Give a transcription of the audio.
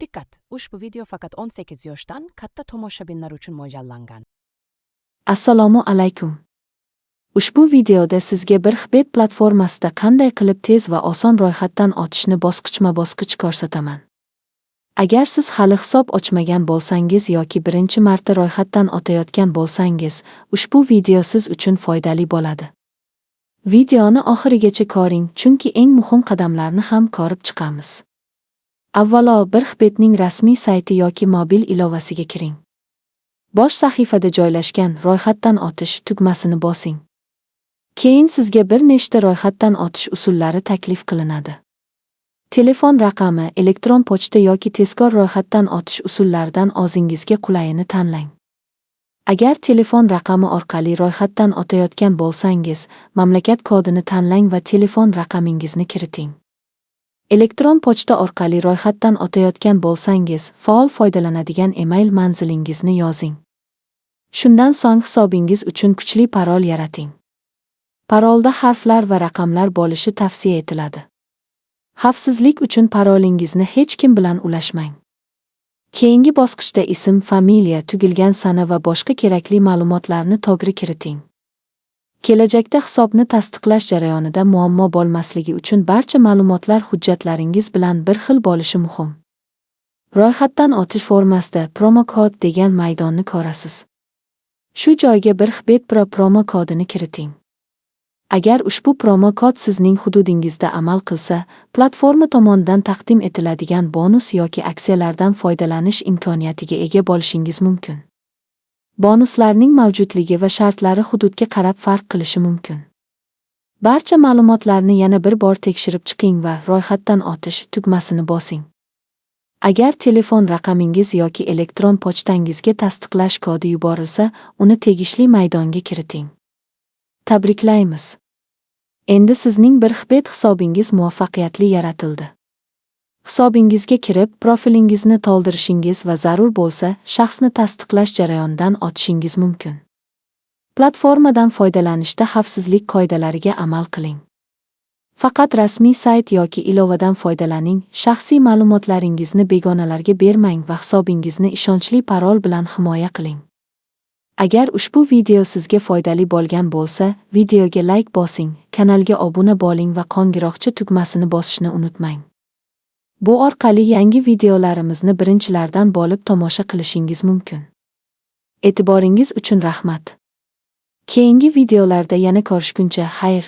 Dikkat! Ushbu video faqat 18 yoshdan katta tomoshabinlar uchun mo'ljallangan. Assalomu alaykum. Ushbu videoda sizga BirXBet platformasida qanday qilib tez va oson ro'yxatdan o'tishni bosqichma-bosqich ko'rsataman. Agar siz hali hisob ochmagan bo'lsangiz yoki birinchi marta ro'yxatdan o'tayotgan bo'lsangiz, ushbu video siz uchun foydali bo'ladi. Videoni oxirigacha ko'ring, chunki eng muhim qadamlarni ham ko'rib chiqamiz. Avvalo, BirXBetning rasmiy sayti yoki mobil ilovasiga kiring. Bosh sahifada joylashgan ro'yxatdan o'tish tugmasini bosing. Keyin sizga bir nechta ro'yxatdan o'tish usullari taklif qilinadi. Telefon raqami, elektron pochta yoki tezkor ro'yxatdan o'tish usullaridan o'zingizga qulayini tanlang. Agar telefon raqami orqali ro'yxatdan o'tayotgan bo'lsangiz, mamlakat kodini tanlang va telefon raqamingizni kiriting. Elektron pochta orqali ro'yxatdan o'tayotgan bo'lsangiz, faol foydalanadigan email manzilingizni yozing. Shundan so'ng hisobingiz uchun kuchli parol yarating. Parolda harflar va raqamlar bo'lishi tavsiya etiladi. Xavfsizlik uchun parolingizni hech kim bilan ulashmang. Keyingi bosqichda ism, familiya, tug'ilgan sana va boshqa kerakli ma'lumotlarni to'g'ri kiriting. Kelajakda hisobni tasdiqlash jarayonida muammo bo'lmasligi uchun barcha ma'lumotlar hujjatlaringiz bilan bir xil bo'lishi muhim. Ro'yxatdan o'tish formasida promo kod degan maydonni ko'rasiz. Shu joyga BirXBet Pro promo kodini kiriting. Agar ushbu promo kod sizning hududingizda amal qilsa, platforma tomonidan taqdim etiladigan bonus yoki aksiyalardan foydalanish imkoniyatiga ega bo'lishingiz mumkin. Bonuslarning mavjudligi va shartlari hududga qarab farq qilishi mumkin. Barcha ma'lumotlarni yana bir bor tekshirib chiqing va ro'yxatdan o'tish tugmasini bosing. Agar telefon raqamingiz yoki elektron pochtangizga tasdiqlash kodi yuborilsa, uni tegishli maydonga kiriting. Tabriklaymiz! Endi sizning BirXBet hisobingiz muvaffaqiyatli yaratildi. Hisobingizga kirib, profilingizni to'ldirishingiz va zarur bo'lsa, shaxsni tasdiqlash jarayonidan o'tishingiz mumkin. Platformadan foydalanishda xavfsizlik qoidalariga amal qiling. Faqat rasmiy sayt yoki ilovadan foydalaning, shaxsiy ma'lumotlaringizni begonalarga bermang va hisobingizni ishonchli parol bilan himoya qiling. Agar ushbu video sizga foydali bo'lgan bo'lsa, videoga like bosing, kanalga obuna bo'ling va qo'ng'iroqcha tugmasini bosishni unutmang. Bu orqali yangi videolarimizni birinchilardan bo'lib tomosha qilishingiz mumkin. E'tiboringiz uchun rahmat. Keyingi videolarda yana ko'rishguncha xayr.